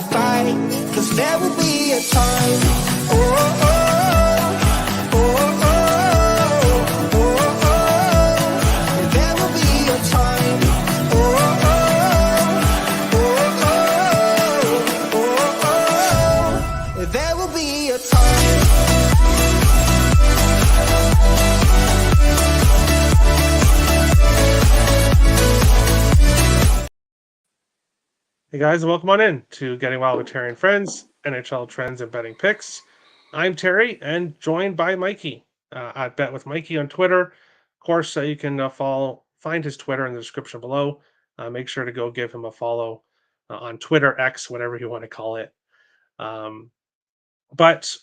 fight, 'cause there will be a time. Oh, oh, oh, oh, oh, oh. There will be a time. Oh, oh, oh, oh, oh, oh. There will be a time. Hey guys, welcome on in to Getting Wild with Terry and Friends, NHL Trends and Betting Picks. I'm Terry and joined by Mikey at Bet with Mikey on Twitter. Of course, you can find his Twitter in the description below. Make sure to go give him a follow on Twitter, X, whatever you want to call it. But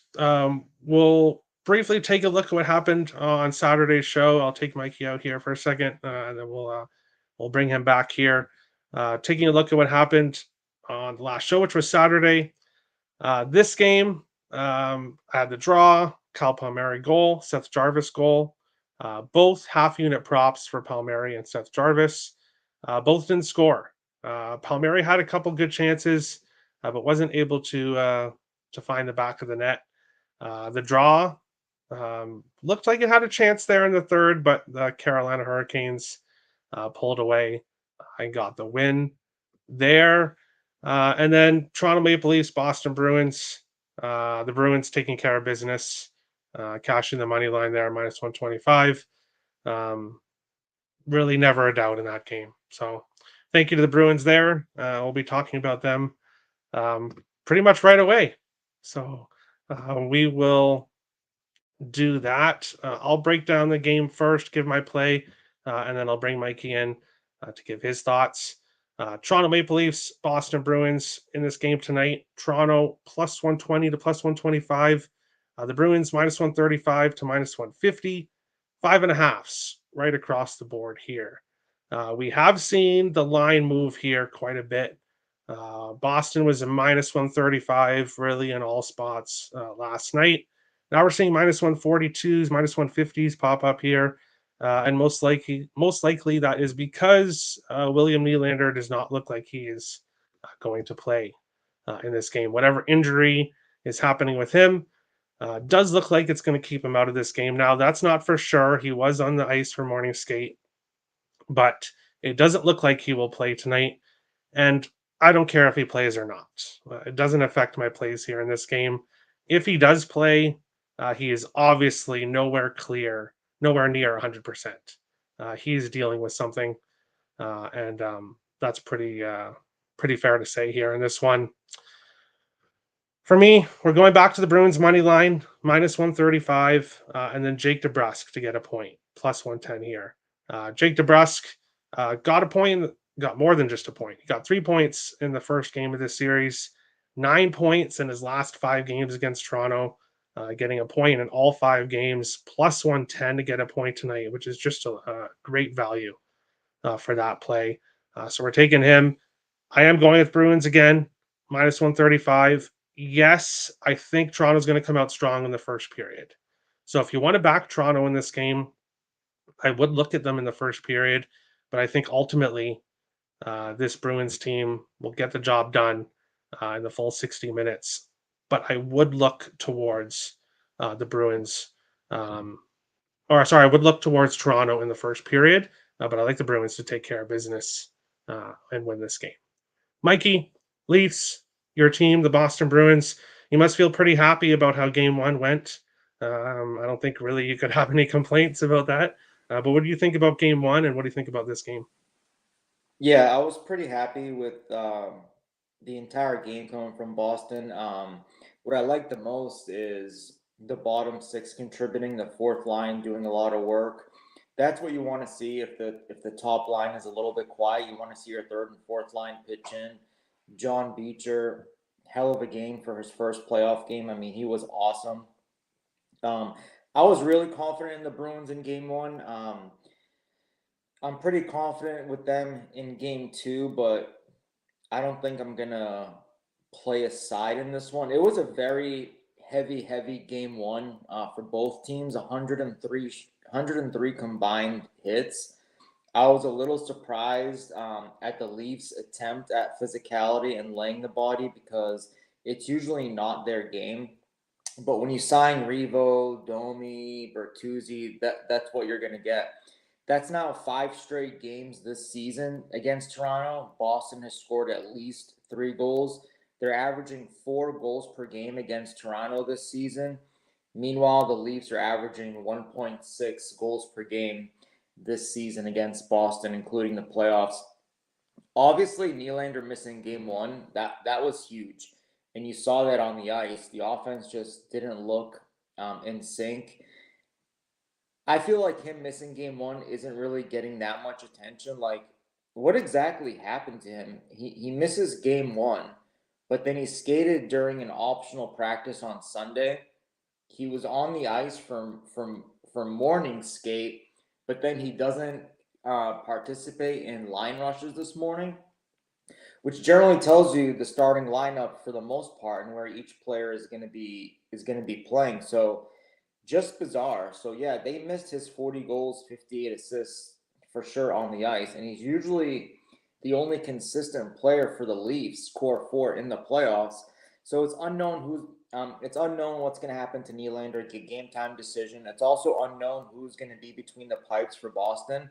we'll briefly take a look at what happened on Saturday's show. I'll take Mikey out here for a second, and then we'll bring him back here. Taking a look at what happened on the last show, which was Saturday. This game had the draw, Cal Palmieri goal, Seth Jarvis goal. Both half-unit props for Palmieri and Seth Jarvis. Both didn't score. Palmieri had a couple good chances, but wasn't able to find the back of the net. The draw looked like it had a chance there in the third, but the Carolina Hurricanes pulled away and got the win there. And then Toronto Maple Leafs, Boston Bruins. The Bruins taking care of business, cashing the money line there, minus 125. Really never a doubt in that game. So thank you to the Bruins there. We'll be talking about them pretty much right away. So we will do that. I'll break down the game first, give my play, and then I'll bring Mikey in to give his thoughts. Toronto Maple Leafs, Boston Bruins in this game tonight. Toronto plus 120 to plus 125. The Bruins minus 135 to minus 150. 5.5s right across the board here. We have seen the line move here quite a bit. Boston was a minus 135 really in all spots last night. Now we're seeing minus 142s, minus 150s pop up here. And most likely that is because William Nylander does not look like he is going to play in this game. Whatever injury is happening with him does look like it's going to keep him out of this game. Now, that's not for sure. He was on the ice for morning skate, but it doesn't look like he will play tonight. And I don't care if he plays or not. It doesn't affect my plays here in this game. If he does play, he is obviously nowhere near 100%. He's dealing with something, and that's pretty fair to say here in this one. For me, we're going back to the Bruins money line, minus 135, and then Jake DeBrusk to get a point, plus 110 here. Jake DeBrusk got a point, got more than just a point. He got 3 points in the first game of this series, 9 points in his last 5 games against Toronto. Getting a point in all 5 games, plus 110 to get a point tonight, which is just a great value for that play. So we're taking him. I am going with Bruins again, minus 135. Yes, I think Toronto's going to come out strong in the first period. So if you want to back Toronto in this game, I would look at them in the first period, but I think ultimately this Bruins team will get the job done in the full 60 minutes. But I would look towards the Bruins, I would look towards Toronto in the first period, but I like the Bruins to take care of business and win this game. Mikey, Leafs, your team, the Boston Bruins, you must feel pretty happy about how game 1 went. I don't think really you could have any complaints about that. But what do you think about game 1, and what do you think about this game? Yeah, I was pretty happy with the entire game coming from Boston. What I like the most is the bottom 6 contributing, the fourth line doing a lot of work. That's what you want to see. If the top line is a little bit quiet, you want to see your third and fourth line pitch in. John Beecher, hell of a game for his first playoff game. I mean, he was awesome. I was really confident in the Bruins in game 1. I'm pretty confident with them in game 2, but I don't think I'm going to play a side in this one. It was a very heavy game 1 for both teams, 103 combined hits. I was a little surprised at the Leafs' attempt at physicality and laying the body because it's usually not their game. But when you sign Revo, Domi, Bertuzzi, that's what you're going to get. That's now 5 straight games this season against Toronto. Boston has scored at least 3 goals. They're averaging 4 goals per game against Toronto this season. Meanwhile, the Leafs are averaging 1.6 goals per game this season against Boston, including the playoffs. Obviously, Nylander missing game one, that was huge. And you saw that on the ice. The offense just didn't look in sync. I feel like him missing game one isn't really getting that much attention. Like, what exactly happened to him? He misses game one, but then he skated during an optional practice on Sunday. He was on the ice from morning skate, but then he doesn't participate in line rushes this morning, which generally tells you the starting lineup for the most part and where each player is going to be playing. So just bizarre. So yeah, they missed his 40 goals, 58 assists for sure on the ice, and he's usually the only consistent player for the Leafs core four in the playoffs. So it's unknown what's going to happen to Nylander. Game time decision. It's also unknown who's going to be between the pipes for Boston,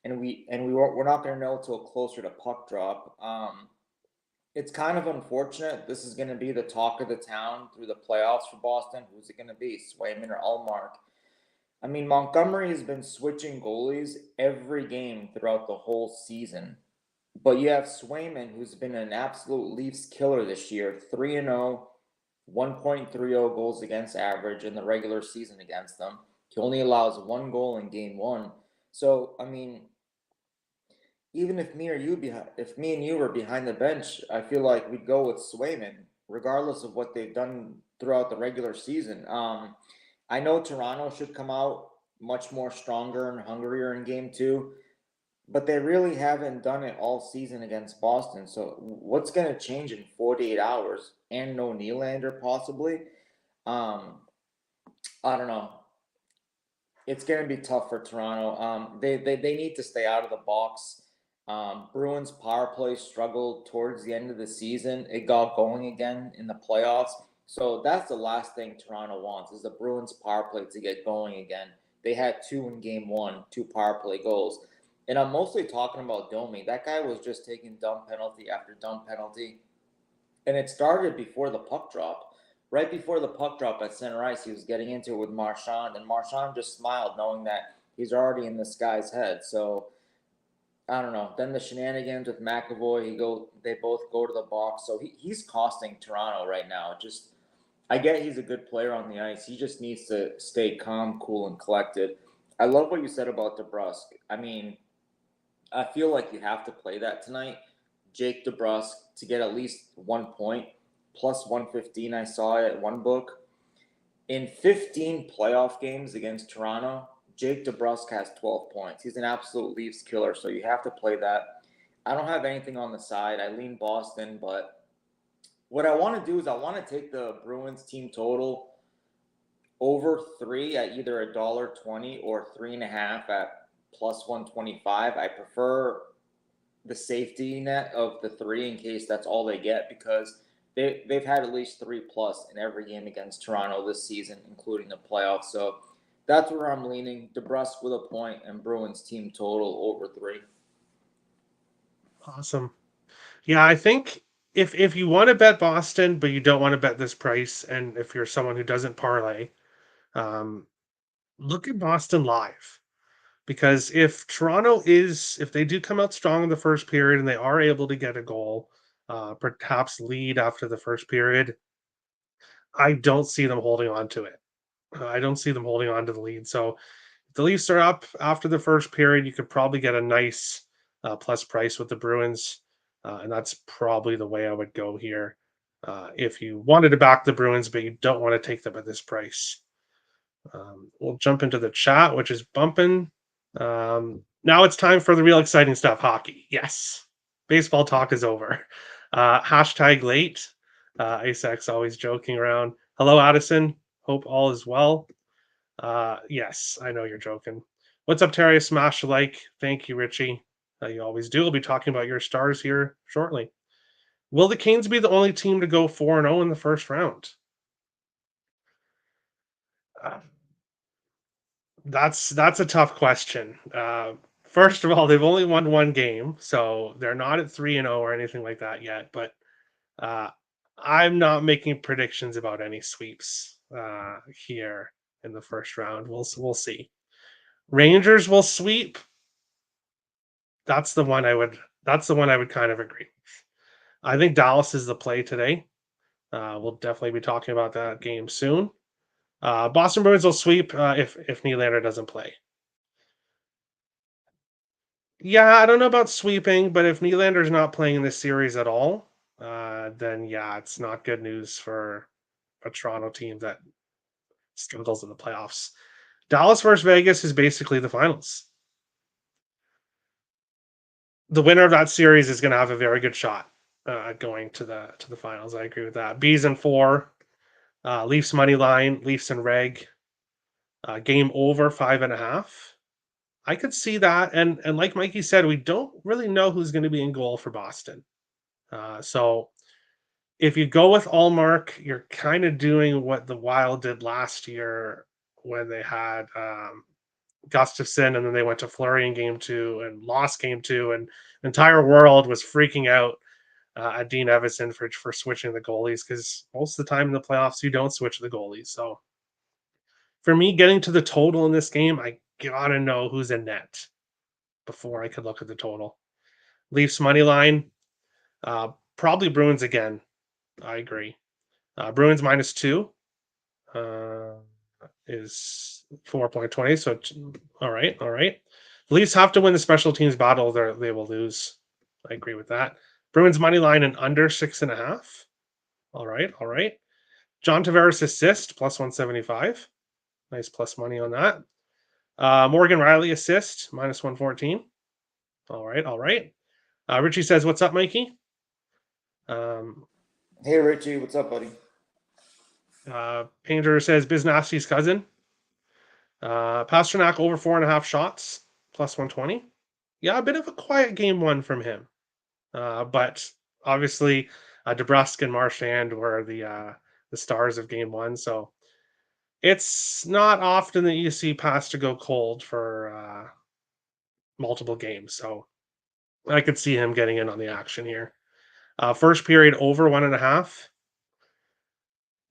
and we're not going to know until closer to puck drop. It's kind of unfortunate. This is going to be the talk of the town through the playoffs for Boston. Who's it going to be, Swayman or Allmark? I mean, Montgomery has been switching goalies every game throughout the whole season. But you have Swayman, who's been an absolute Leafs killer this year, 3-0, 1.30 goals against average in the regular season against them. He only allows 1 goal in game one. So, I mean, even if me and you were behind the bench, I feel like we'd go with Swayman, regardless of what they've done throughout the regular season. I know Toronto should come out much more stronger and hungrier in game two, but they really haven't done it all season against Boston. So what's going to change in 48 hours? And no Nylander possibly. Um, I don't know. It's going to be tough for Toronto. They need to stay out of the box. Bruins power play struggled towards the end of the season. It got going again in the playoffs. So that's the last thing Toronto wants is the Bruins power play to get going again. They had 2 in game one, 2 power play goals. And I'm mostly talking about Domi. That guy was just taking dumb penalty after dumb penalty. And it started before the puck drop. Right before the puck drop at center ice, he was getting into it with Marchand, and Marchand just smiled knowing that he's already in this guy's head. So I don't know. Then the shenanigans with McAvoy, they both go to the box. So he's costing Toronto right now. Just I get he's a good player on the ice. He just needs to stay calm, cool, and collected. I love what you said about DeBrusk. I mean, I feel like you have to play that tonight. Jake DeBrusk to get at least 1 point, plus 115. I saw it at one book. In 15 playoff games against Toronto, Jake DeBrusk has 12 points. He's an absolute Leafs killer, so you have to play that. I don't have anything on the side. I lean Boston, but what I want to do is I want to take the Bruins team total over 3 at either $1.20 or 3.5 at plus 125. I prefer the safety net of the 3 in case that's all they get because they've had at least 3+ in every game against Toronto this season, including the playoffs. So that's where I'm leaning. DeBrusk with a point and Bruins team total over 3. Awesome. Yeah, I think if you want to bet Boston, but you don't want to bet this price, and if you're someone who doesn't parlay, um, look at Boston live. Because if they do come out strong in the first period and they are able to get a goal, perhaps lead after the first period, I don't see them holding on to it. I don't see them holding on to the lead. So if the Leafs are up after the first period, you could probably get a nice plus price with the Bruins. And that's probably the way I would go here. If you wanted to back the Bruins, but you don't want to take them at this price. We'll jump into the chat, which is bumping. Now it's time for the real exciting stuff, hockey. Yes. Baseball talk is over. Hashtag late. Isaac's always joking around. Hello, Addison. Hope all is well. Yes, I know you're joking. What's up, Terry? Smash a like. Thank you, Richie. You always do. We'll be talking about your stars here shortly. Will the Canes be the only team to go 4-0 in the first round? Uh, that's a tough question. First of all, they've only won one game, so they're not at 3-0 or anything like that yet. But uh, I'm not making predictions about any sweeps here in the first round. We'll see. Rangers will sweep. That's the one I would. That's the one I would kind of agree. I think Dallas is the play today. We'll definitely be talking about that game soon. Boston Bruins will sweep if Nylander doesn't play. Yeah, I don't know about sweeping, but if Nylander's not playing in this series at all, then yeah, it's not good news for a Toronto team that struggles in the playoffs. Dallas versus Vegas is basically the finals. The winner of that series is going to have a very good shot going to the finals. I agree with that. Bees and 4, Leafs money line, Leafs and reg, game over 5.5. I could see that, and like Mikey said, we don't really know who's going to be in goal for Boston. So if you go with Allmark, you're kind of doing what the Wild did last year when they had Gustafsson, and then they went to Fleury in game 2 and lost game 2, and the entire world was freaking out at Dean Evason for switching the goalies, because most of the time in the playoffs you don't switch the goalies. So for me, getting to the total in this game, I gotta know who's in net before I could look at the total. Leafs money line, probably Bruins again. I agree. Bruins -2 is 4.20. So all right. The Leafs have to win the special teams battle. They will lose. I agree with that. Bruins money line and under 6.5. All right. John Tavares assist +175. Nice plus money on that. Morgan Riley assist -114. All right. Richie says, "What's up, Mikey?" Hey, Richie, what's up, buddy? Painter says, "Biznaski's cousin." Pasternak over 4.5 shots +120. Yeah, a bit of a quiet game 1 from him, but obviously DeBrusk and Marchand were the stars of game 1, so it's not often that you see Pasta go cold for multiple games. So I could see him getting in on the action here. First period over 1.5.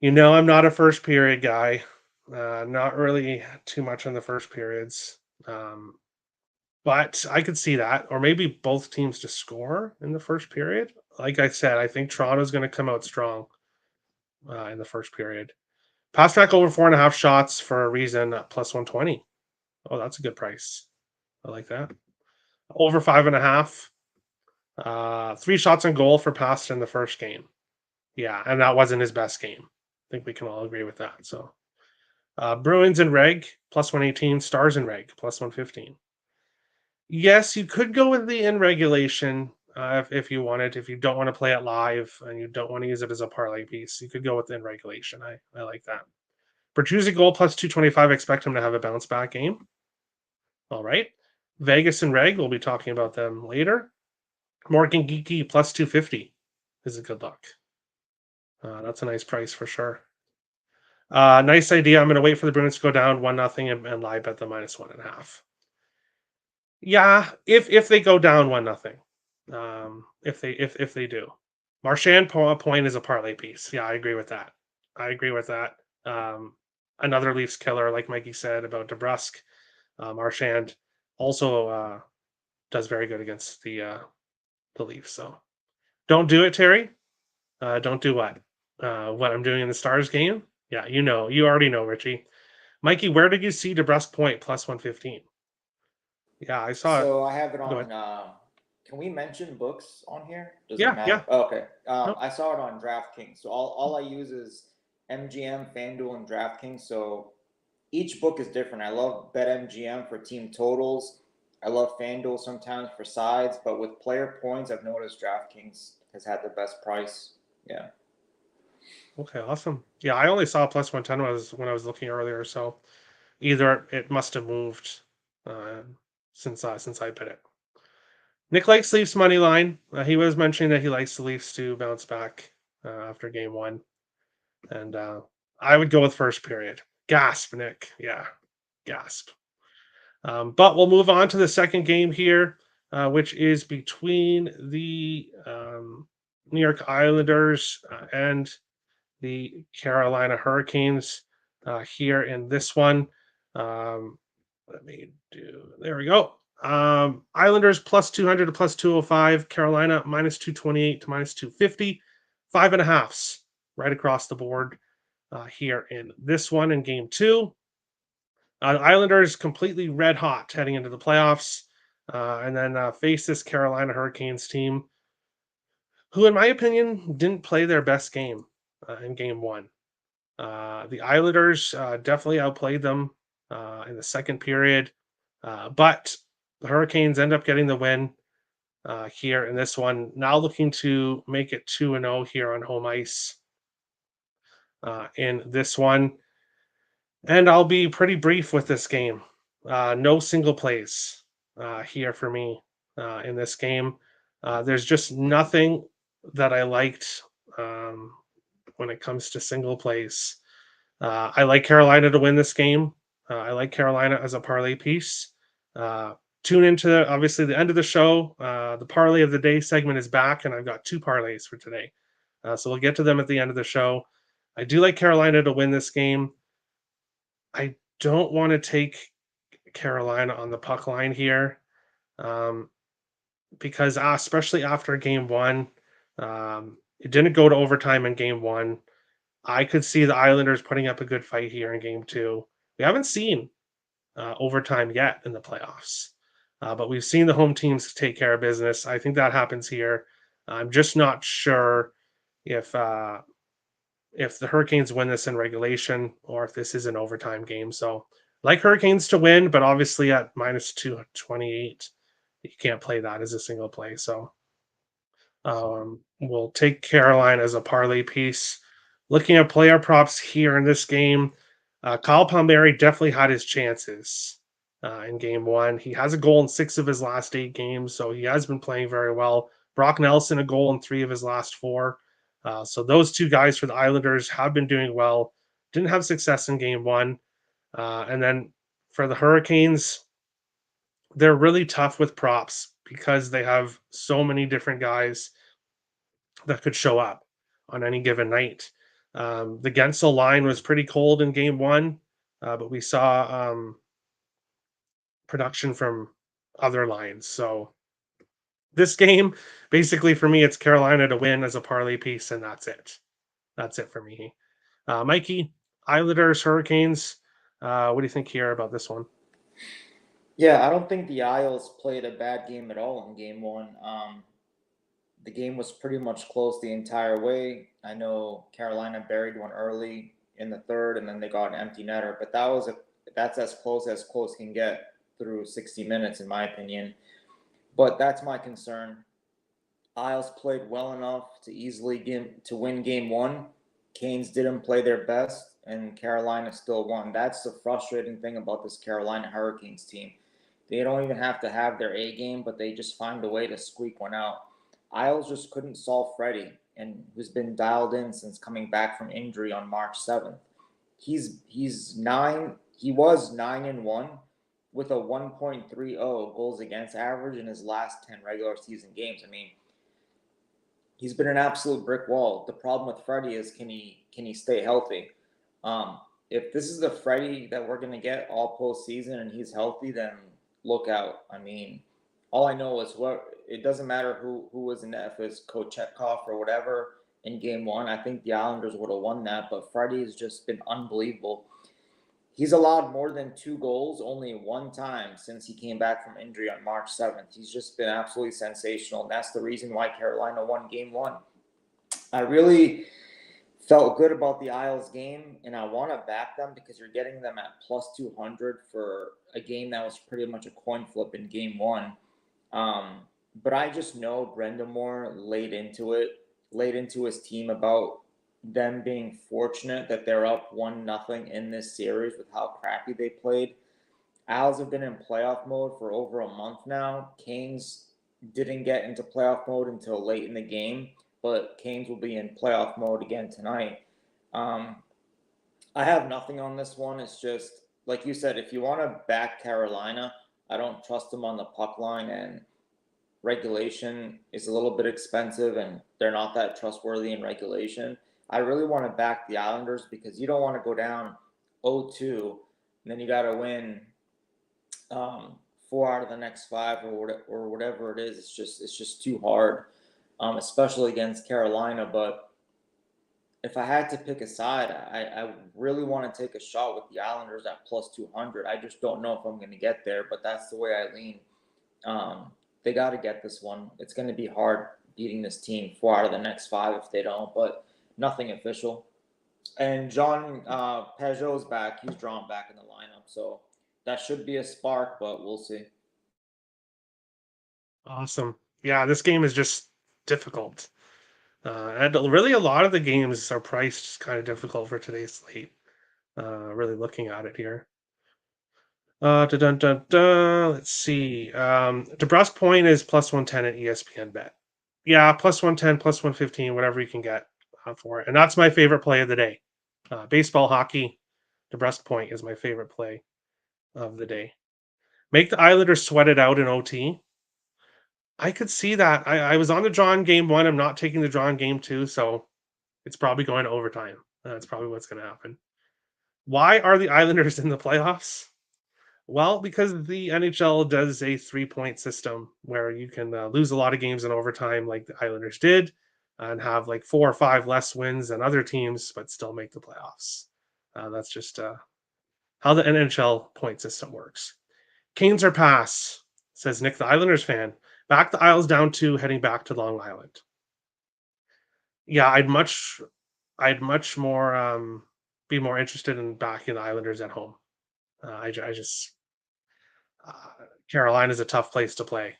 I'm not a first period guy. Not really too much on the first periods. But I could see that, or maybe both teams to score in the first period. Like I said, I think Toronto's going to come out strong in the first period. Pasternak over 4.5 shots for a reason at +120. Oh, that's a good price. I like that. Over 5.5. 3 shots on goal for Pasta in the first game. Yeah, and that wasn't his best game. I think we can all agree with that. So Bruins and reg +118. Stars and reg +115. Yes, you could go with the in regulation if you wanted. If you don't want to play it live and you don't want to use it as a parlay piece, you could go with in regulation. I like that. Bertuzzi goal +225. Expect him to have a bounce back game. All right. Vegas and reg, we'll be talking about them later. Morgan Geeky +250 is a good look. That's a nice price for sure. Nice idea. I'm going to wait for the Bruins to go down 1-0 and live bet the -1.5. Yeah, if they go down 1-0, if they do, Marchand point is a parlay piece. Yeah, I agree with that. Another Leafs killer, like Mikey said about DeBrusk. Marchand also does very good against the Leafs. So don't do it, Terry. Don't do what? What I'm doing in the Stars game? Yeah, you already know, Richie. Mikey, where did you see DeBrusk point +115? Yeah, I saw it. So I have it Go on. ahead. Can we mention books on here? Does it Yeah. matter? Oh, okay. Nope. I saw it on DraftKings. So all I use is MGM, FanDuel, and DraftKings. So each book is different. I love BetMGM for team totals. I love FanDuel sometimes for sides, but with player points, I've noticed DraftKings has had the best price. Yeah. Okay, awesome. Yeah, I only saw +110 when I was looking earlier, so either it must have moved since I bet it. Nick likes Leafs money line. He was mentioning that he likes the Leafs to bounce back after game one, and I would go with first period. Gasp, Nick. Yeah, gasp. But we'll move on to the second game here, which is between the New York Islanders and the Carolina Hurricanes here in this one. There we go. Islanders plus 200 to plus 205. Carolina minus 228 to minus 250. 5.5s right across the board here in this one in game two. Islanders completely red hot heading into the playoffs, and then face this Carolina Hurricanes team, who, in my opinion, didn't play their best game in game one. The Islanders definitely outplayed them in the second period, but the Hurricanes end up getting the win here in this one. Now looking to make it 2-0 here on home ice in this one. And I'll be pretty brief with this game. No single plays here for me in this game. There's just nothing that I liked when it comes to single plays. I like Carolina to win this game. I like Carolina as a parlay piece. Tune into obviously the end of the show. The parlay of the day segment is back, and I've got 2 parlays for today. So we'll get to them at the end of the show. I do like Carolina to win this game. I don't want to take Carolina on the puck line here because especially after game one, it didn't go to overtime in game one. I could see the Islanders putting up a good fight here in game two. We haven't seen overtime yet in the playoffs, but we've seen the home teams take care of business. I think that happens here. I'm just not sure if the Hurricanes win this in regulation or if this is an overtime game. So like Hurricanes to win, but obviously at minus 228, you can't play that as a single play. So we'll take Carolina as a parlay piece. Looking at player props here in this game, Kyle Palmieri definitely had his chances in game one. He has a goal in 6 of his last 8 games, so he has been playing very well. Brock Nelson, a goal in 3 of his last 4. So those 2 guys for the Islanders have been doing well. Didn't have success in game one. And then for the Hurricanes, they're really tough with props because they have so many different guys that could show up on any given night. The Gensel line was pretty cold in game one, but we saw production from other lines. So this game, basically for me, it's Carolina to win as a parlay piece, and that's it. That's it for me. Mikey, Islanders, Hurricanes. What do you think here about this one? Yeah, I don't think the Isles played a bad game at all in game one. The game was pretty much close the entire way. I know Carolina buried one early in the third, and then they got an empty netter, but that's as close can get through 60 minutes, in my opinion. But that's my concern. Isles played well enough to win game one. Canes didn't play their best, and Carolina still won. That's the frustrating thing about this Carolina Hurricanes team. They don't even have to have their A game, but they just find a way to squeak one out. Isles just couldn't solve Freddie, and who's been dialed in since coming back from injury on March 7th. He was 9-1 with a 1.30 goals against average in his last 10 regular season games. I mean, he's been an absolute brick wall. The problem with Freddie is can he stay healthy? If this is the Freddie that we're going to get all postseason and he's healthy, then look out. I mean, all I know is it doesn't matter who was in net, if it's Kochetkov or whatever in game one. I think the Islanders would have won that, but Freddie has just been unbelievable. He's allowed more than 2 goals only one time since he came back from injury on March 7th. He's just been absolutely sensational, and that's the reason why Carolina won game one. I really felt good about the Isles game, and I want to back them because you're getting them at plus 200 for a game that was pretty much a coin flip in game one. But I just know Brendan Moore laid into his team about them being fortunate that they're up 1-0 in this series with how crappy they played. Owls have been in playoff mode for over a month now. Canes didn't get into playoff mode until late in the game, but Canes will be in playoff mode again tonight. I have nothing on this one. It's just like you said, if you want to back Carolina, I don't trust them on the puck line, and regulation is a little bit expensive, and they're not that trustworthy in regulation. I really want to back the Islanders because you don't want to go down 0-2, and then you got to win 4 out of the next 5 or whatever it is. It's just too hard, especially against Carolina. But if I had to pick a side, I really want to take a shot with the Islanders at plus 200. I just don't know if I'm going to get there, but that's the way I lean. They got to get this one. It's going to be hard beating this team 4 out of the next 5 if they don't, but nothing official. And John Peugeot's back. He's drawn back in the lineup, so that should be a spark, but we'll see. Awesome. Yeah, this game is just difficult. And really a lot of the games are priced kind of difficult for today's slate. Really looking at it here. Let's see. DeBrusque Point is plus 110 at ESPN Bet. Yeah, plus 110, plus 115, whatever you can get for it. And that's my favorite play of the day. Baseball, hockey, DeBrusque Point is my favorite play of the day. Make the Islanders sweat it out in OT. I could see that. I was on the draw in game 1. I'm not taking the draw in game 2, so it's probably going to overtime. That's probably what's going to happen. Why are the Islanders in the playoffs? Well, because the NHL does a 3-point system where you can lose a lot of games in overtime, like the Islanders did, and have like 4 or 5 less wins than other teams, but still make the playoffs. That's just how the NHL point system works. Canes are pass, says Nick, the Islanders fan. Back the Isles down 2, heading back to Long Island. Yeah, I'd much more be more interested in backing the Islanders at home. I just Carolina's a tough place to play,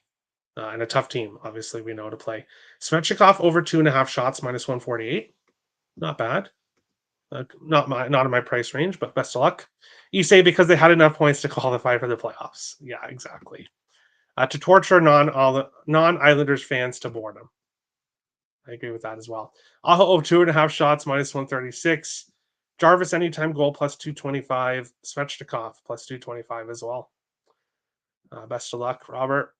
and a tough team. Obviously, we know to play. Svechnikov over 2.5 shots, minus 148. Not bad. Not in my price range, but best of luck. You say because they had enough points to qualify for the playoffs. Yeah, exactly. To torture non-Islanders fans to boredom. I agree with that as well. Aho over 2.5 shots, minus 136. Jarvis anytime goal plus 225. Svechnikov plus 225 as well. Best of luck, Robert.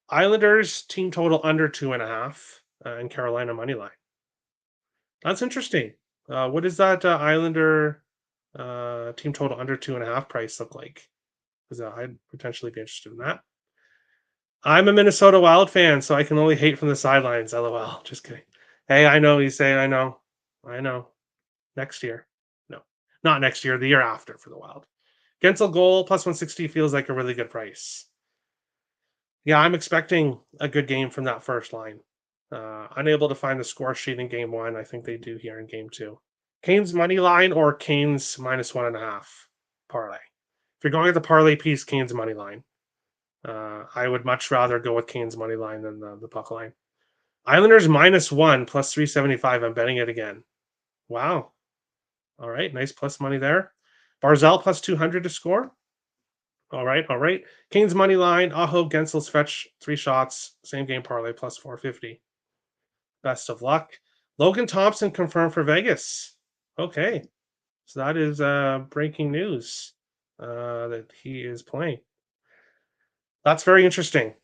Islanders team total under 2.5 and Carolina money line. That's interesting. What does that Islander team total under 2.5 price look like? Because I'd potentially be interested in that. I'm a Minnesota Wild fan, so I can only hate from the sidelines. LOL. Just kidding. Hey, I know you say I know. Next year. No, not next year, the year after for the Wild. Gensel goal plus 160 feels like a really good price. Yeah, I'm expecting a good game from that first line. Unable to find the score sheet in game 1. I think they do here in game 2. Canes money line or Canes minus 1.5 parlay. If you're going at the parlay piece, Canes money line. I would much rather go with Canes money line than the puck line. Islanders minus 1 plus 375. I'm betting it again. Wow. All right, nice plus money there. Barzal plus 200 to score. All right. Canes money line. Aho, Gensel's fetch 3 shots. Same game parlay plus 450. Best of luck. Logan Thompson confirmed for Vegas. Okay, so that is breaking news that he is playing. That's very interesting,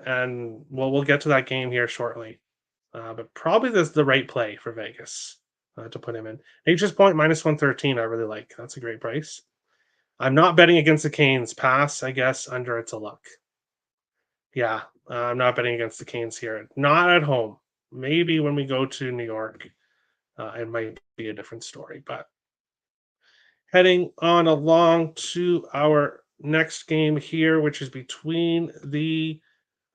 and we'll get to that game here shortly. But probably this is the right play for Vegas to put him in. Nature's point minus 113. I really like. That's a great price. I'm not betting against the Canes. Pass, I guess. Under it's a luck. Yeah, I'm not betting against the Canes here. Not at home. Maybe when we go to New York, it might be a different story. But heading on along to our next game here, which is between the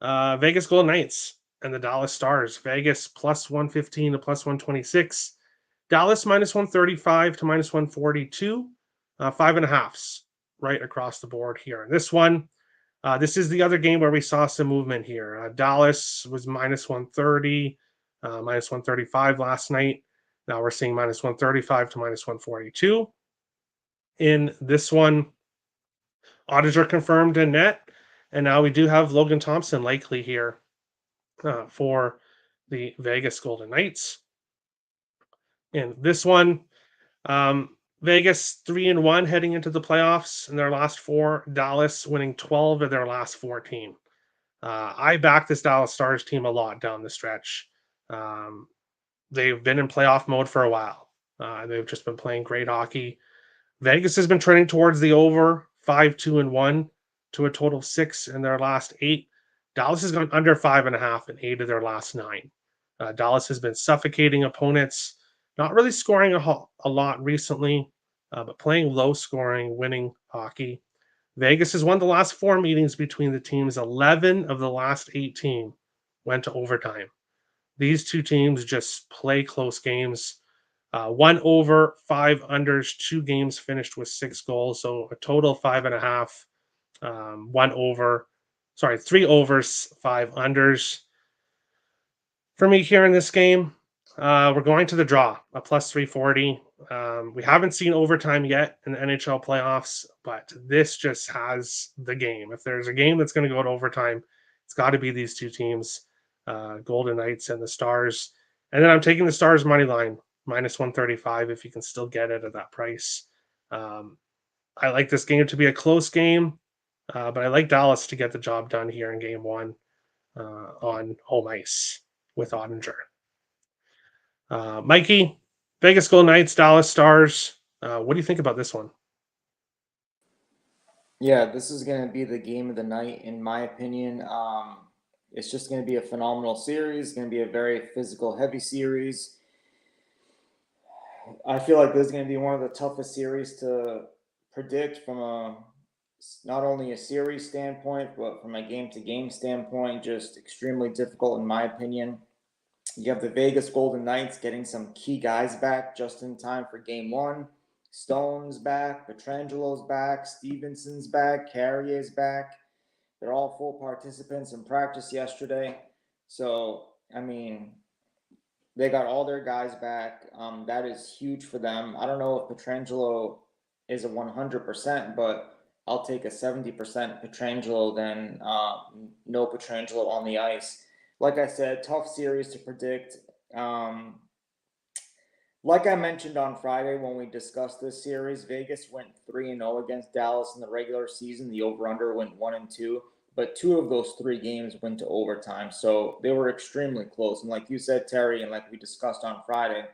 Vegas Golden Knights and the Dallas Stars. Vegas plus 115 to plus 126. Dallas minus 135 to minus 142. 5.5s right across the board here. And this one, this is the other game where we saw some movement here. Dallas was minus 130, minus 135 last night. Now we're seeing minus 135 to minus 142. In this one, Oettinger confirmed in net, and now we do have Logan Thompson likely here for the Vegas Golden Knights. In this one, Vegas 3-1 heading into the playoffs in their last 4. Dallas winning 12 of their last 14. I back this Dallas Stars team a lot down the stretch. They've been in playoff mode for a while. They've just been playing great hockey. Vegas has been trending towards the over 5-2-1 to a total of 6 in their last 8. Dallas has gone under 5.5 in 8 of their last 9. Dallas has been suffocating opponents, not really scoring a lot recently, but playing low scoring, winning hockey. Vegas has won the last 4 meetings between the teams. 11 of the last 18 went to overtime. These two teams just play close games. 1 over, 5 unders, 2 games finished with 6 goals. So a total of 5.5. 1 over, 3 overs, 5 unders. For me here in this game, we're going to the draw, a plus 340. We haven't seen overtime yet in the NHL playoffs, but this just has the game. If there's a game that's going to go to overtime, it's got to be these two teams, Golden Knights and the Stars. And then I'm taking the Stars money line, minus 135, if you can still get it at that price. I like this game to be a close game, but I like Dallas to get the job done here in game 1 on home ice with Oettinger. Mikey, Vegas Golden Knights, Dallas Stars. What do you think about this one? Yeah, this is going to be the game of the night, in my opinion. It's just going to be a phenomenal series. It's going to be a very physical, heavy series. I feel like this is going to be one of the toughest series to predict from not only a series standpoint, but from a game-to-game standpoint. Just extremely difficult, in my opinion. You have the Vegas Golden Knights getting some key guys back just in time for game 1. Stone's back, Petrangelo's back, Stevenson's back, Carrier's back. They're all full participants in practice yesterday. So, I mean, they got all their guys back. That is huge for them. I don't know if Petrangelo is a 100%, but I'll take a 70% Petrangelo than no Petrangelo on the ice. Like I said, tough series to predict. Like I mentioned on Friday when we discussed this series, Vegas went 3-0 against Dallas in the regular season. The over-under went 1-2, but 2 of those 3 games went to overtime. So they were extremely close. And like you said, Terry, and like we discussed on Friday,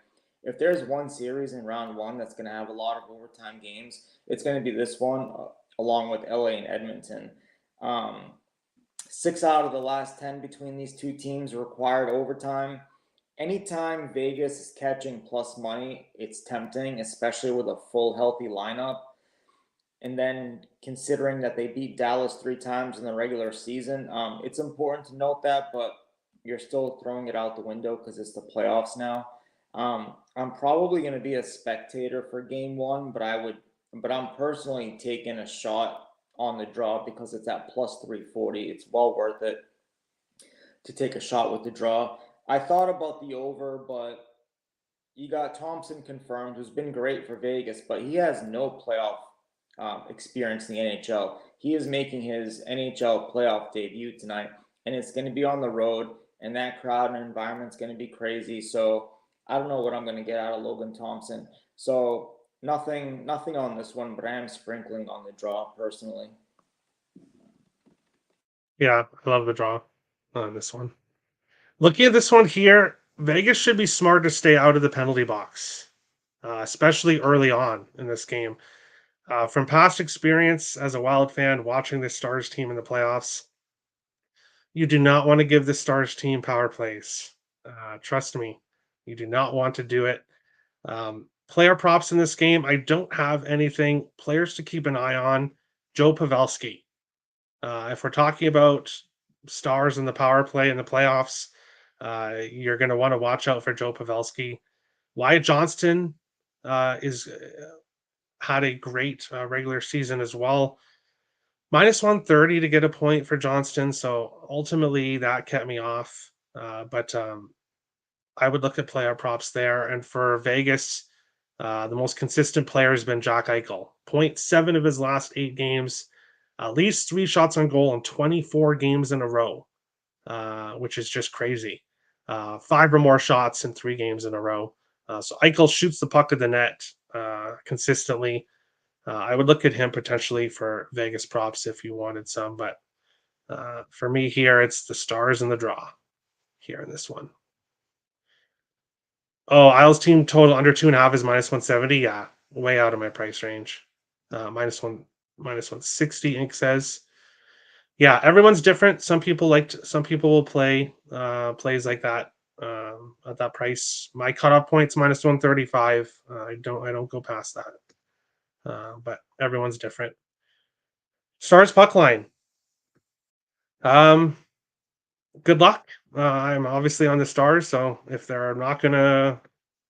if there's one series in round 1 that's going to have a lot of overtime games, it's going to be this one, along with LA and Edmonton. 6 out of the last 10 between these two teams required overtime. Anytime Vegas is catching plus money, it's tempting, especially with a full healthy lineup. And then considering that they beat Dallas 3 times in the regular season, it's important to note that, but you're still throwing it out the window because it's the playoffs now. I'm probably going to be a spectator for game 1, but I'm personally taking a shot on the draw because it's at plus 340. It's well worth it to take a shot with the draw. I thought about the over, but you got Thompson confirmed, who's been great for Vegas, but he has no playoff experience in the NHL. He is making his NHL playoff debut tonight, and it's going to be on the road, and that crowd and environment's going to be crazy. So I don't know what I'm going to get out of Logan Thompson. So nothing on this one, but I am sprinkling on the draw personally. Yeah, I love the draw on this one. Looking at this one here, Vegas should be smart to stay out of the penalty box, especially early on in this game. From past experience as a Wild fan watching the Stars team in the playoffs, you do not want to give the Stars team power plays. Trust me, you do not want to do it. Player props in this game, I don't have anything. Players to keep an eye on, Joe Pavelski. If we're talking about Stars in the power play in the playoffs, you're going to want to watch out for Joe Pavelski. Wyatt Johnston is had a great regular season as well. Minus 130 to get a point for Johnston. So ultimately that kept me off. But I would look at player props there. And for Vegas, the most consistent player has been Jack Eichel. 0.7 of his last 8 games. At least 3 shots on goal in 24 games in a row, which is just crazy. 5 or more shots in 3 games in a row. So Eichel shoots the puck at the net consistently. I would look at him potentially for Vegas props if you wanted some, but for me here, it's the Stars and the draw here in this one. Oh, Isles team total under 2.5 is -170. Yeah, way out of my price range. -160. Ink says. Yeah, everyone's different. Some people some people will play plays like that at that price. My cutoff point's -135. I don't go past that. But everyone's different. Stars puck line. Um, Good luck. I'm obviously on the Stars, so if they're not gonna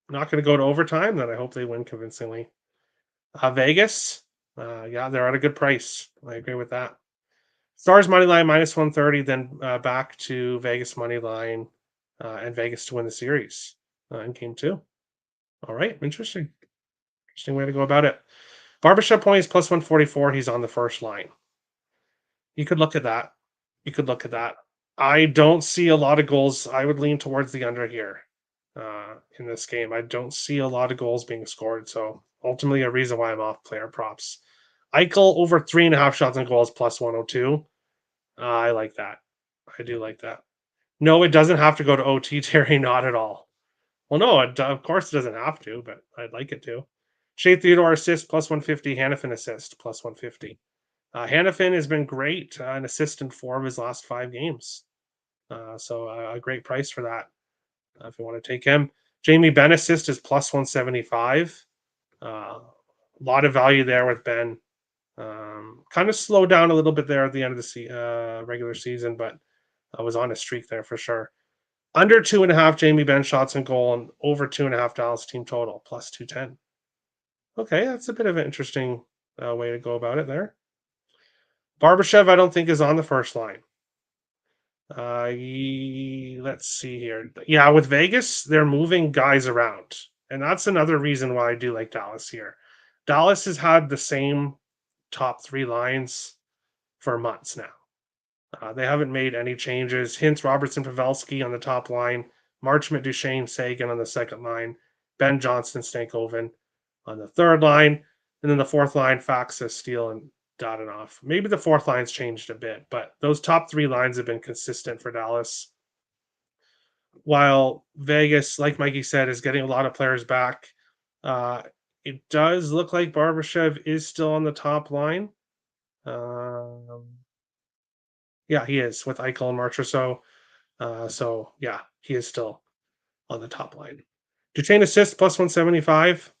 go to overtime, then I hope they win convincingly. Vegas, yeah, they're at a good price. I agree with that. Stars money line -130, then back to Vegas money line and Vegas to win the series in game 2. All right, interesting way to go about it. Barbershop points +144. He's on the first line. You could look at that. I don't see a lot of goals. I would lean towards the under here in this game. I don't see a lot of goals being scored. So ultimately, a reason why I'm off player props. Eichel over 3.5 shots on goals +102. I like that. I do like that. No, it doesn't have to go to OT, Terry. Not at all. Well, no, of course it doesn't have to, but I'd like it to. Shea Theodore assist +150. Hannafin assist +150. Hannafin has been great, an assist in 4 of his last 5 games. So a great price for that if you want to take him. Jamie Benn assist is +175. A lot of value there with Ben. Kind of slowed down a little bit there at the end of the regular season, but I was on a streak there for sure. Under 2.5 Jamie Benn shots and goal, and over 2.5 Dallas team total +210. Okay, that's a bit of an interesting way to go about it there. Barbashev, I don't think is on the first line. Let's see here. Yeah, with Vegas, they're moving guys around, and that's another reason why I do like Dallas here. Dallas has had the same top 3 lines for months now. They haven't made any changes. Hintz, Robertson, Pavelski on the top line, Marchment, Duchesne, Sagan on the second line, Ben Johnston, Stankoven on the third line, and then the fourth line, Faxa, Steele, and Dadonov. Maybe the fourth line's changed a bit, but those top 3 lines have been consistent for Dallas. While Vegas, like Mikey said, is getting a lot of players back, it does look like Barbashev is still on the top line. Yeah, he is with Eichel and Marchessault. So yeah, he is still on the top line. Duchesne assist +175.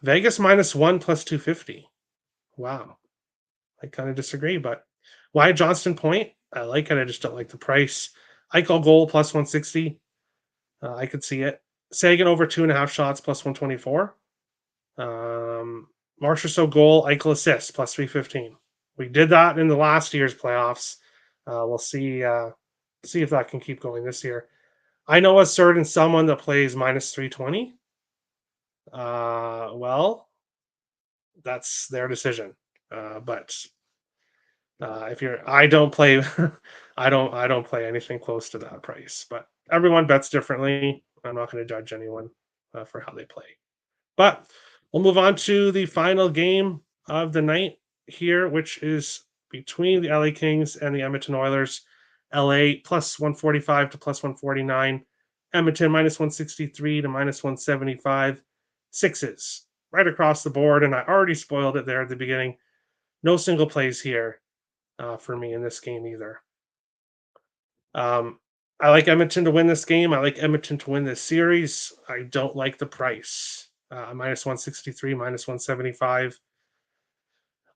Vegas -1 +250. Wow. I kind of disagree, but why Johnston point? I like it. I just don't like the price. Eichel goal +160. I could see it. Sagan over 2.5 shots +124. Marchessault goal, Eichel assist +315. We did that in the last year's playoffs. We'll see if that can keep going this year. I know a certain someone that plays -320. Well, that's their decision. But if you're, I don't play, I don't play anything close to that price. But everyone bets differently. I'm not going to judge anyone for how they play. But we'll move on to the final game of the night here, which is between the LA Kings and the Edmonton Oilers. LA +145 to +149. Edmonton -163 to -175. Sixes right across the board, and I already spoiled it there at the beginning. No single plays here for me in this game either. I like Edmonton to win this game. I like Edmonton to win this series. I don't like the price. -163, -175.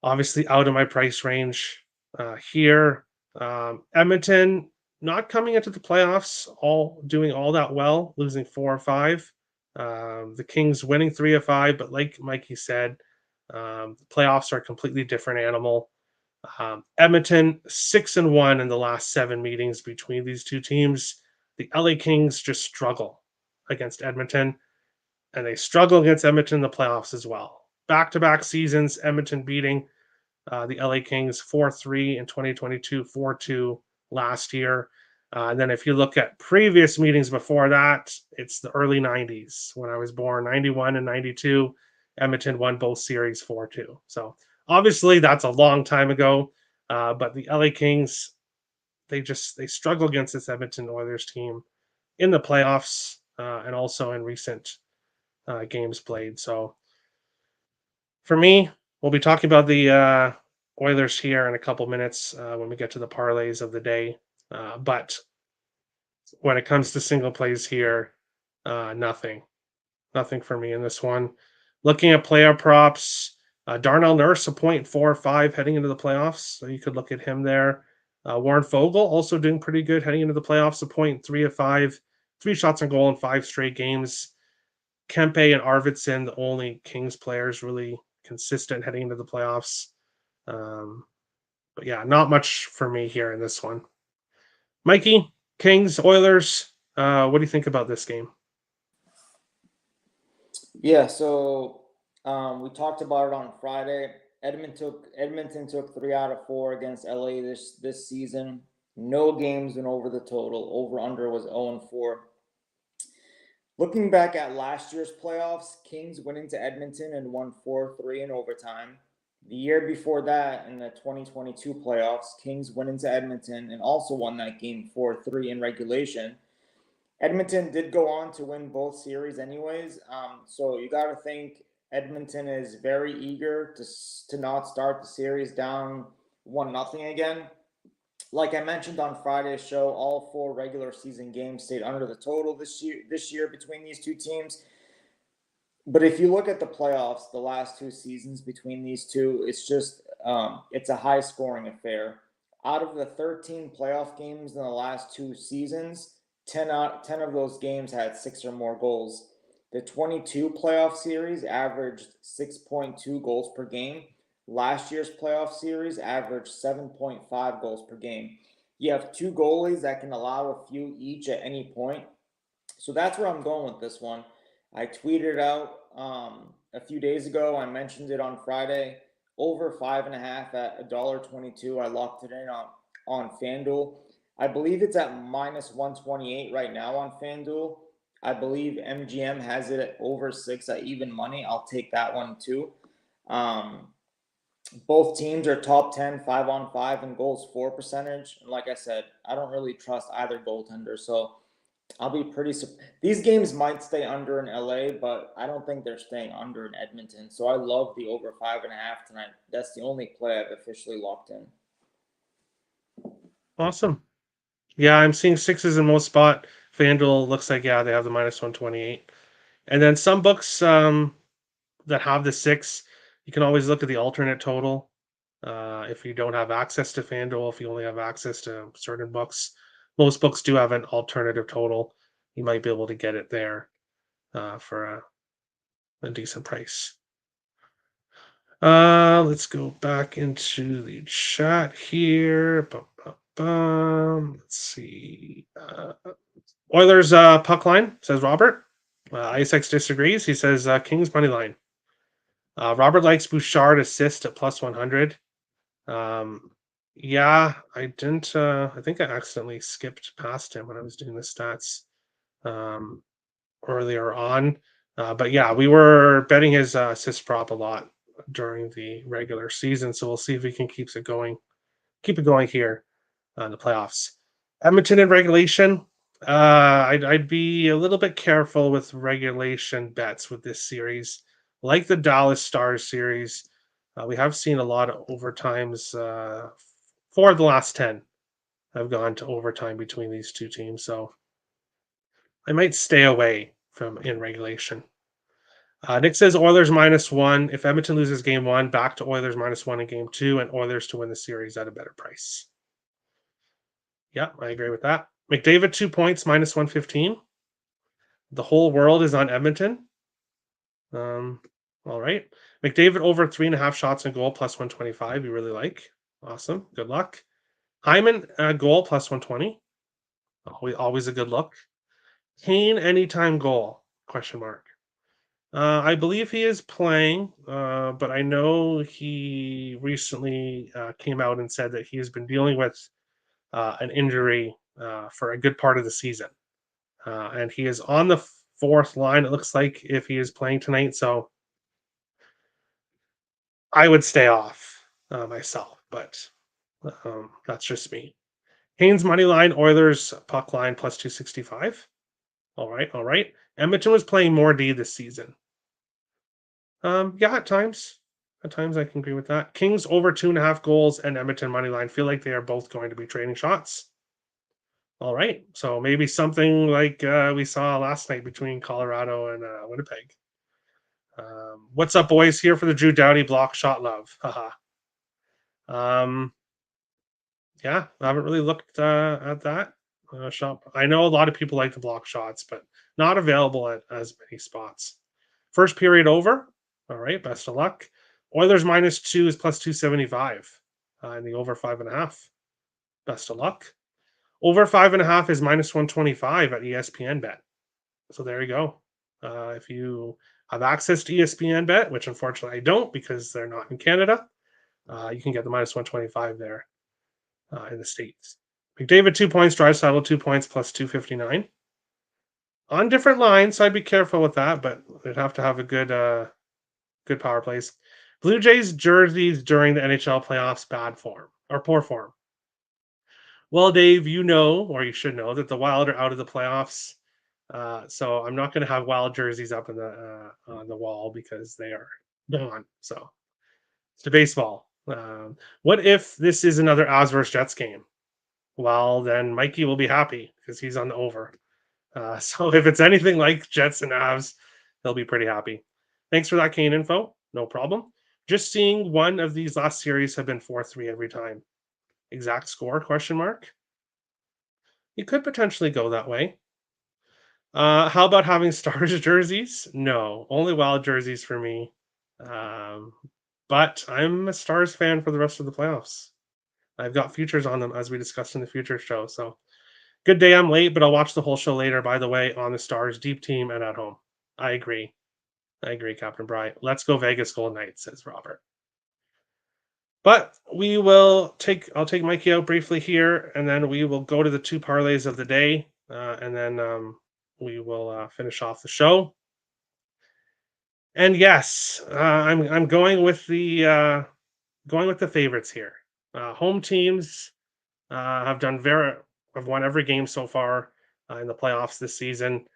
Obviously out of my price range here. Edmonton not coming into the playoffs, all doing all that well, losing 4 or 5. The Kings winning 3 of 5, but like Mikey said, the playoffs are a completely different animal. Edmonton 6-1 in the last 7 meetings between these two teams. The LA Kings just struggle against Edmonton, and they struggle against Edmonton in the playoffs as well. Back-to-back seasons, Edmonton beating The LA Kings 4-3 in 2022, 4-2 last year. And then if you look at previous meetings before that, it's the early 90s when I was born, 91 and 92. Edmonton won both series 4-2. So obviously that's a long time ago. But the LA Kings, they struggle against this Edmonton Oilers team in the playoffs and also in recent games played. So for me, we'll be talking about the Oilers here in a couple minutes when we get to the parlays of the day. But when it comes to single plays here, nothing for me in this one. Looking at player props, Darnell Nurse a 0.45 heading into the playoffs, so you could look at him there. Warren Fogle also doing pretty good heading into the playoffs, a 0.3 3 shots on goal in 5 straight games. Kempe and Arvidsson, the only Kings players really consistent heading into the playoffs. But yeah, not much for me here in this one. Mikey, Kings, Oilers, what do you think about this game? Yeah, so we talked about it on Friday. Edmonton took 3 out of 4 against LA this season. No games went over the total. Over under was 0-4. Looking back at last year's playoffs, Kings went into Edmonton and won 4-3 in overtime. The year before that, in the 2022 playoffs, Kings went into Edmonton and also won that game 4-3 in regulation. Edmonton did go on to win both series anyways. So you got to think Edmonton is very eager to not start the series down 1-0 again. Like I mentioned on Friday's show, all 4 regular season games stayed under the total this year between these two teams. But if you look at the playoffs, the last 2 seasons between these two, it's just it's a high scoring affair. Out of the 13 playoff games in the last 2 seasons, 10 of those games had 6 or more goals. The 22 playoff series averaged 6.2 goals per game. Last year's playoff series averaged 7.5 goals per game. You have 2 goalies that can allow a few each at any point. So that's where I'm going with this one. I tweeted out a few days ago. I mentioned it on Friday. Over 5.5 at $1.22. I locked it in on FanDuel. I believe it's at minus 128 right now on FanDuel. I believe MGM has it at over 6 at even money. I'll take that one too. Both teams are top 10 5-on-5 in goals for percentage. And like I said, I don't really trust either goaltender. So I'll be pretty. These games might stay under in LA, but I don't think they're staying under in Edmonton. So I love the over 5.5 tonight. That's the only play I've officially locked in. Awesome. Yeah, I'm seeing 6s in most spot. FanDuel looks like, yeah, they have the minus 128. And then some books that have the 6, you can always look at the alternate total. If you don't have access to FanDuel, if you only have access to certain books, most books do have an alternative total. You might be able to get it there for a decent price. Let's go back into the chat here. Let's see. Oilers puck line, says Robert. ISX disagrees. He says Kings money line. Robert likes Bouchard assist at plus 100. Yeah, I didn't. I think I accidentally skipped past him when I was doing the stats earlier on. But yeah, we were betting his assist prop a lot during the regular season, so we'll see if we can keep it going here in the playoffs. Edmonton in regulation. I'd be a little bit careful with regulation bets with this series, like the Dallas Stars series. We have seen a lot of overtimes. 4 of the last 10 have gone to overtime between these two teams, so I might stay away from in regulation. Nick says Oilers -1. If Edmonton loses game 1, back to Oilers -1 in game 2, and Oilers to win the series at a better price. Yeah, I agree with that. McDavid 2 points -115. The whole world is on Edmonton. All right. McDavid over 3.5 shots on goal plus 125. You really like. Awesome. Good luck. Hyman goal plus 120. Always a good look. Kane anytime goal? Question mark. I believe he is playing, but I know he recently came out and said that he has been dealing with an injury for a good part of the season. And he is on the fourth line, it looks like, if he is playing tonight. So I would stay off myself, but that's just me. Haynes money line, Oilers puck line plus 265. All right, all right. Edmonton was playing more D this season. Yeah, at times. At times I can agree with that. Kings over 2.5 goals and Edmonton money line feel like they are both going to be trading shots. All right. So maybe something like we saw last night between Colorado and Winnipeg. What's up, boys? Here for the Drew Doughty block shot love. Haha. um, yeah, I haven't really looked at that shop. I know a lot of people like the block shots, but not available at as many spots. First period over. All right, best of luck. Oilers -2 is plus 275, and the over 5.5. Best of luck. Over 5.5 is -125 at ESPN Bet. So there you go. If you have access to ESPN Bet, which unfortunately I don't because they're not in Canada, you can get the -125 there in the States. McDavid 2 points, Draisaitl 2 points plus 259. On different lines, so I'd be careful with that, but they'd have to have a good power plays. Blue Jays jerseys during the NHL playoffs, bad form or poor form. Well, Dave, you know, or you should know, that the Wild are out of the playoffs. So I'm not going to have Wild jerseys up in the on the wall because they are gone. So it's to baseball. What if this is another Avs versus Jets game? Well, then Mikey will be happy because he's on the over. So if it's anything like Jets and Avs, he'll be pretty happy. Thanks for that Kane info. No problem. Just seeing one of these last series have been 4-3 every time. Exact score? Question mark. You could potentially go that way. How about having Stars jerseys? No, only Wild jerseys for me. Um, but I'm a Stars fan for the rest of the playoffs. I've got futures on them as we discussed in the future show. So good day. I'm late, but I'll watch the whole show later. By the way, on the Stars deep team and at home. I agree. I agree, Captain Bry. Let's go Vegas Golden Knights, says Robert. But I'll take Mikey out briefly here, and then we will go to the two parlays of the day, and then we will finish off the show. And yes, I'm going with the favorites here. Home teams have won every game so far in the playoffs this season.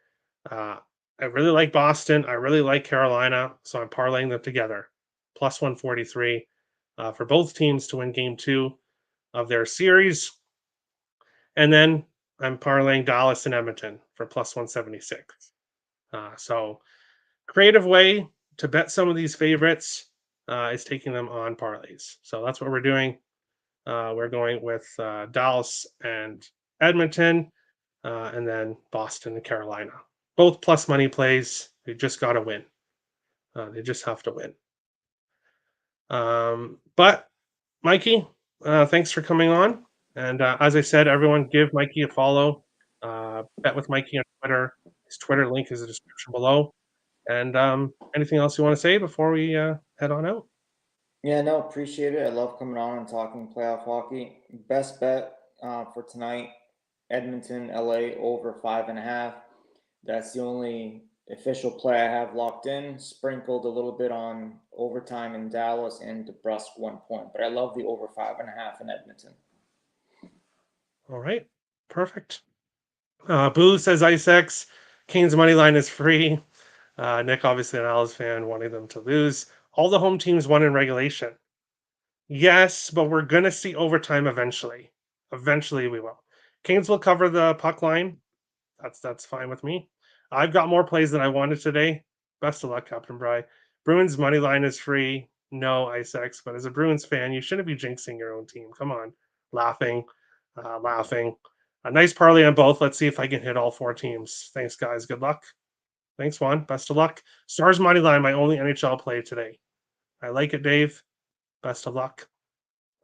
I really like Boston. I really like Carolina, so I'm parlaying them together. Plus 143 for both teams to win game 2 of their series. And then I'm parlaying Dallas and Edmonton for plus 176. So creative way to bet some of these favorites is taking them on parlays. So that's what we're doing. We're going with Dallas and Edmonton, and then Boston and Carolina. Both plus money plays. They just got to win. They just have to win. But Mikey, thanks for coming on. And as I said, everyone give Mikey a follow. Bet with Mikey on Twitter. His Twitter link is in the description below. And anything else you want to say before we head on out? Yeah, no, appreciate it. I love coming on and talking playoff hockey. Best bet for tonight: Edmonton, LA over 5.5. That's the only official play I have locked in. Sprinkled a little bit on overtime in Dallas and DeBrusque 1 point, but I love the over 5.5 in Edmonton. All right, perfect. Boo says IceX. Kane's money line is free. Nick, obviously an Owls fan, wanting them to lose. All the home teams won in regulation. Yes, but we're gonna see overtime eventually. Eventually, we will. Canes will cover the puck line. That's fine with me. I've got more plays than I wanted today. Best of luck, Captain Bry. Bruins money line is free. No IceX, but as a Bruins fan, you shouldn't be jinxing your own team. Come on, laughing. A nice parlay on both. Let's see if I can hit all 4 teams. Thanks, guys. Good luck. Thanks, Juan. Best of luck. Stars money line, my only NHL play today. I like it, Dave. Best of luck.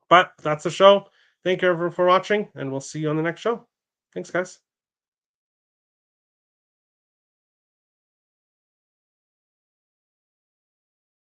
But that's the show. Thank you everyone for watching, and we'll see you on the next show. Thanks, guys.